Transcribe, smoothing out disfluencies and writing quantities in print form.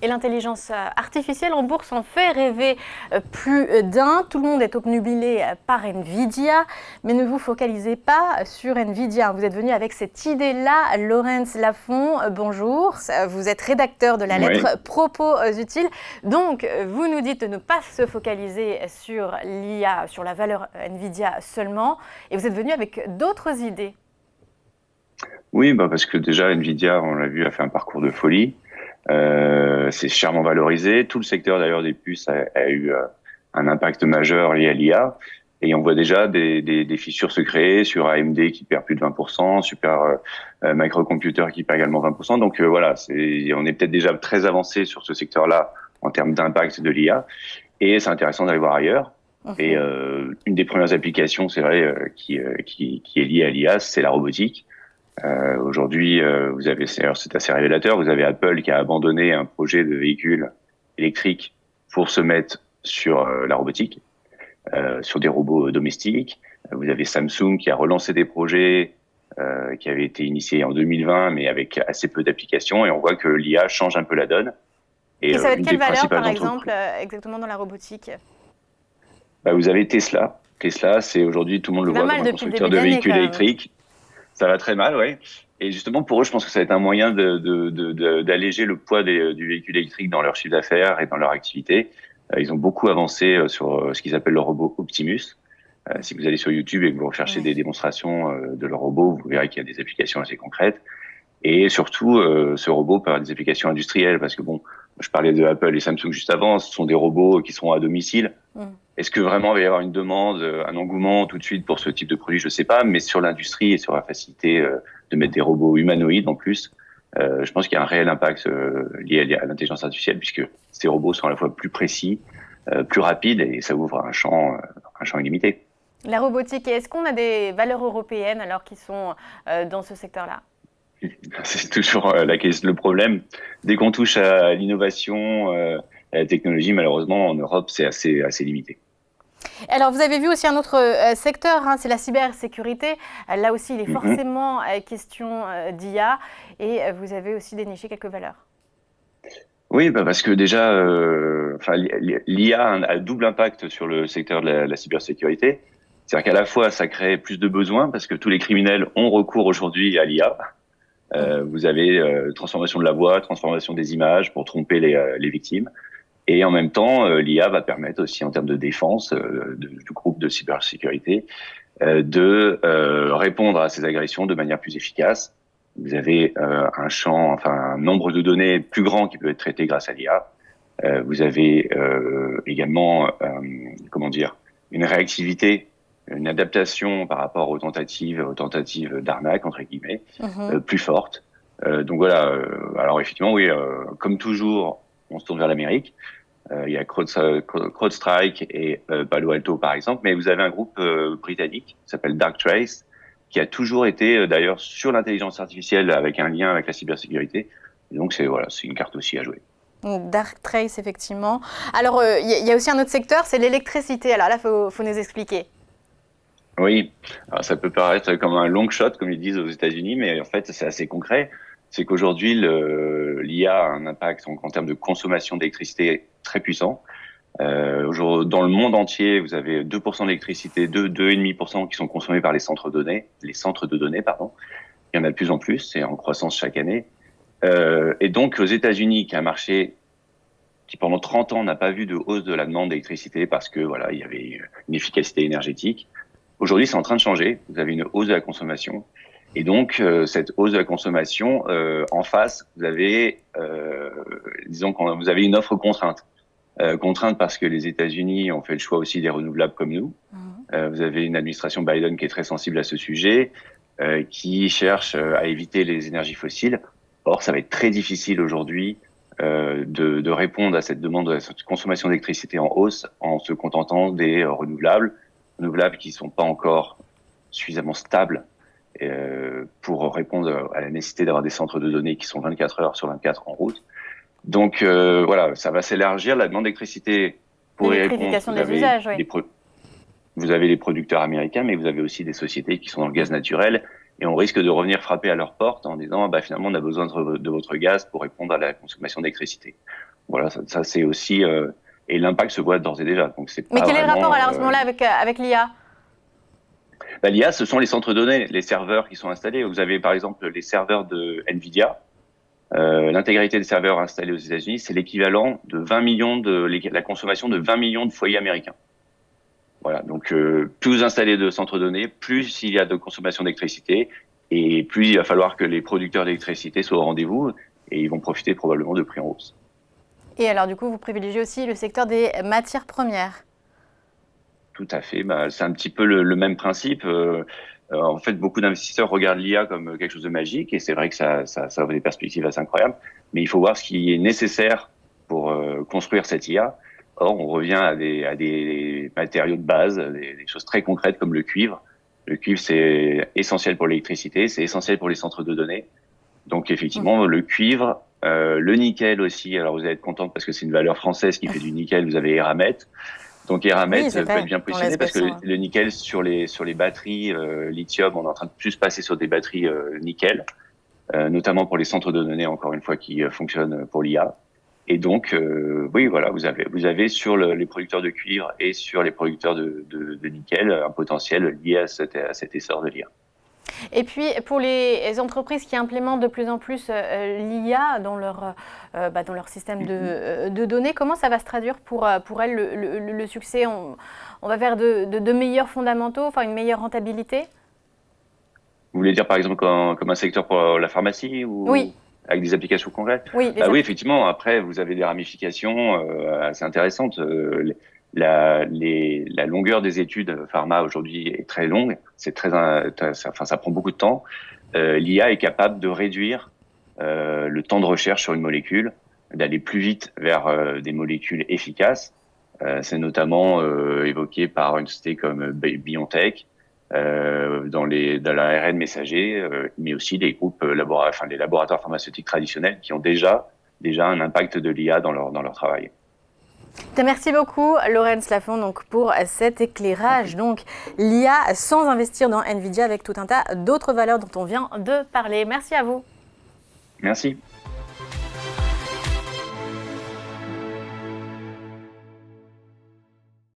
Et l'intelligence artificielle en bourse en fait rêver plus d'un. Tout le monde est obnubilé par Nvidia, mais ne vous focalisez pas sur Nvidia. Vous êtes venu avec cette idée-là. Laurence Lafont, bonjour. Vous êtes rédacteur de la lettre Oui, Propos utiles. Donc, vous nous dites de ne pas se focaliser sur l'IA, sur la valeur Nvidia seulement, et vous êtes venu avec d'autres idées. oui, parce que déjà Nvidia, on l'a vu, a fait un parcours de folie. C'est chèrement valorisé. Tout le secteur d'ailleurs des puces a eu un impact majeur lié à l'IA. Et on voit déjà des fissures se créer sur AMD qui perd plus de 20%, Super Microcomputer qui perd également 20%. Donc voilà, on est peut-être déjà très avancé sur ce secteur-là en termes d'impact de l'IA. Et c'est intéressant d'aller voir ailleurs. Et une des premières applications, c'est vrai, qui est liée à l'IA, c'est la robotique. Aujourd'hui, vous avez, c'est assez révélateur, vous avez Apple qui a abandonné un projet de véhicule électrique pour se mettre sur la robotique, sur des robots domestiques. Vous avez Samsung qui a relancé des projets qui avaient été initiés en 2020, mais avec assez peu d'applications. Et on voit que l'IA change un peu la donne. Et Et ça va être une quelle des valeur, principales par entreprises, exemple, exactement dans la robotique? vous avez Tesla. Tesla, c'est aujourd'hui, tout le monde le Ça va voit mal comme un depuis le constructeur début de d'année quand véhicules même. électriques. Ça va très mal, oui. Et justement, pour eux, je pense que ça va être un moyen d'alléger le poids du véhicule électrique dans leur chiffre d'affaires et dans leur activité. Ils ont beaucoup avancé sur ce qu'ils appellent le robot Optimus. Si vous allez sur YouTube et que vous recherchez Ouais. des démonstrations de leur robot, vous verrez qu'il y a des applications assez concrètes. Et surtout, ce robot peut avoir des applications industrielles parce que bon, je parlais de Apple et Samsung juste avant, ce sont des robots qui sont à domicile. Mm. Est-ce que vraiment il va y avoir une demande, un engouement tout de suite pour ce type de produit? Je sais pas, mais sur l'industrie et sur la facilité de mettre des robots humanoïdes en plus, je pense qu'il y a un réel impact lié à l'intelligence artificielle puisque ces robots sont à la fois plus précis, plus rapides et ça ouvre un champ illimité. La robotique, et est-ce qu'on a des valeurs européennes alors qui sont dans ce secteur-là? C'est toujours le problème. Dès qu'on touche à l'innovation, à la technologie, malheureusement en Europe c'est assez limité. Alors, vous avez vu aussi un autre secteur, hein, c'est la cybersécurité. Là aussi, il est Mhm. forcément question d'IA, et vous avez aussi déniché quelques valeurs. Oui, parce que déjà, l'IA a un double impact sur le secteur de la cybersécurité. C'est-à-dire qu'à la fois, ça crée plus de besoins parce que tous les criminels ont recours aujourd'hui à l'IA. Vous avez transformation de la voix, transformation des images pour tromper les victimes. Et en même temps, l'IA va permettre aussi, en termes de défense du groupe de cybersécurité, de répondre à ces agressions de manière plus efficace. Vous avez un nombre de données plus grand qui peut être traité grâce à l'IA. Vous avez également, une réactivité, une adaptation par rapport aux tentatives d'arnaque entre guillemets, Mhm. plus forte. Donc voilà. Alors effectivement, oui, comme toujours, on se tourne vers l'Amérique. Il y a CrowdStrike et Palo Alto, par exemple, mais vous avez un groupe britannique qui s'appelle Darktrace, qui a toujours été d'ailleurs sur l'intelligence artificielle avec un lien avec la cybersécurité. Et donc c'est une carte aussi à jouer. Dark Trace, effectivement. Alors, il y a aussi un autre secteur, c'est l'électricité. Alors là, faut nous expliquer. Oui, alors ça peut paraître comme un long shot, comme ils disent aux États-Unis, mais en fait c'est assez concret. C'est qu'aujourd'hui l'IA a un impact en termes de consommation d'électricité très puissant. Dans le monde entier, vous avez 2% d'électricité, 2,5% qui sont consommés par les centres de données, pardon. Il y en a de plus en plus, c'est en croissance chaque année. Et donc, aux États-Unis, qui est un marché qui pendant 30 ans n'a pas vu de hausse de la demande d'électricité parce que voilà, il y avait une efficacité énergétique. Aujourd'hui, c'est en train de changer. Vous avez une hausse de la consommation. Et donc, cette hausse de la consommation, en face, vous avez, disons que vous avez une offre contrainte. Contrainte parce que les États-Unis ont fait le choix aussi des renouvelables comme nous. Vous avez une administration Biden qui est très sensible à ce sujet, qui cherche à éviter les énergies fossiles. Or, ça va être très difficile aujourd'hui de répondre à cette demande de cette consommation d'électricité en hausse en se contentant des renouvelables qui sont pas encore suffisamment stables pour répondre à la nécessité d'avoir des centres de données qui sont 24 heures sur 24 en route. Donc voilà, ça va s'élargir. La demande d'électricité, pour y répondre, L'électrification des usages, oui. vous avez les producteurs américains, mais vous avez aussi des sociétés qui sont dans le gaz naturel. Et on risque de revenir frapper à leur porte en disant finalement on a besoin de votre gaz pour répondre à la consommation d'électricité. Voilà, ça c'est aussi et l'impact se voit d'ores et déjà. Donc c'est Mais pas quel est le vraiment. rapport alors, à ce moment-là avec l'IA? L'IA, ce sont les centres de données, les serveurs qui sont installés. Vous avez par exemple les serveurs de Nvidia. L'intégralité des serveurs installés aux États-Unis, c'est l'équivalent de 20 millions la consommation de 20 millions de foyers américains. Voilà, donc plus vous installez de centres de données, plus il y a de consommation d'électricité et plus il va falloir que les producteurs d'électricité soient au rendez-vous et ils vont profiter probablement de prix en hausse. Et alors, du coup, vous privilégiez aussi le secteur des matières premières? Tout à fait, c'est un petit peu le même principe. En fait, beaucoup d'investisseurs regardent l'IA comme quelque chose de magique et c'est vrai que ça offre des perspectives assez incroyables, mais il faut voir ce qui est nécessaire pour construire cette IA. Or, on revient à des matériaux de base, des choses très concrètes comme le cuivre. Le cuivre, c'est essentiel pour l'électricité, c'est essentiel pour les centres de données. Donc, effectivement, le cuivre, le nickel aussi. Alors, vous allez être contente parce que c'est une valeur française qui fait du nickel. Vous avez Eramet. Donc Eramet Oui, c'est peut être vrai, bien dans positionné parce que l'espace. le nickel sur les batteries lithium, on est en train de plus passer sur des batteries nickel, notamment pour les centres de données, encore une fois, qui fonctionnent pour l'IA. Et donc, oui, voilà, vous avez sur les producteurs de cuivre et sur les producteurs de nickel un potentiel lié à cet essor de l'IA. Et puis, pour les entreprises qui implémentent de plus en plus l'IA dans leur système de données, comment ça va se traduire pour elles le succès? On va vers de meilleurs fondamentaux, enfin une meilleure rentabilité? Vous voulez dire par exemple comme un secteur pour la pharmacie Oui, ou avec des applications concrètes? oui, Oui, effectivement. Après, vous avez des ramifications assez intéressantes. La longueur des études pharma aujourd'hui est très longue. C'est enfin, ça prend beaucoup de temps. L'IA est capable de réduire le temps de recherche sur une molécule, d'aller plus vite vers des molécules efficaces. C'est notamment évoqué par une société comme BioNTech dans l'ARN messager, mais aussi des groupes les laboratoires pharmaceutiques traditionnels qui ont déjà un impact de l'IA dans leur travail. Merci beaucoup Laurence Lafont donc, pour cet éclairage. Donc l'IA sans investir dans Nvidia avec tout un tas d'autres valeurs dont on vient de parler. Merci à vous. Merci.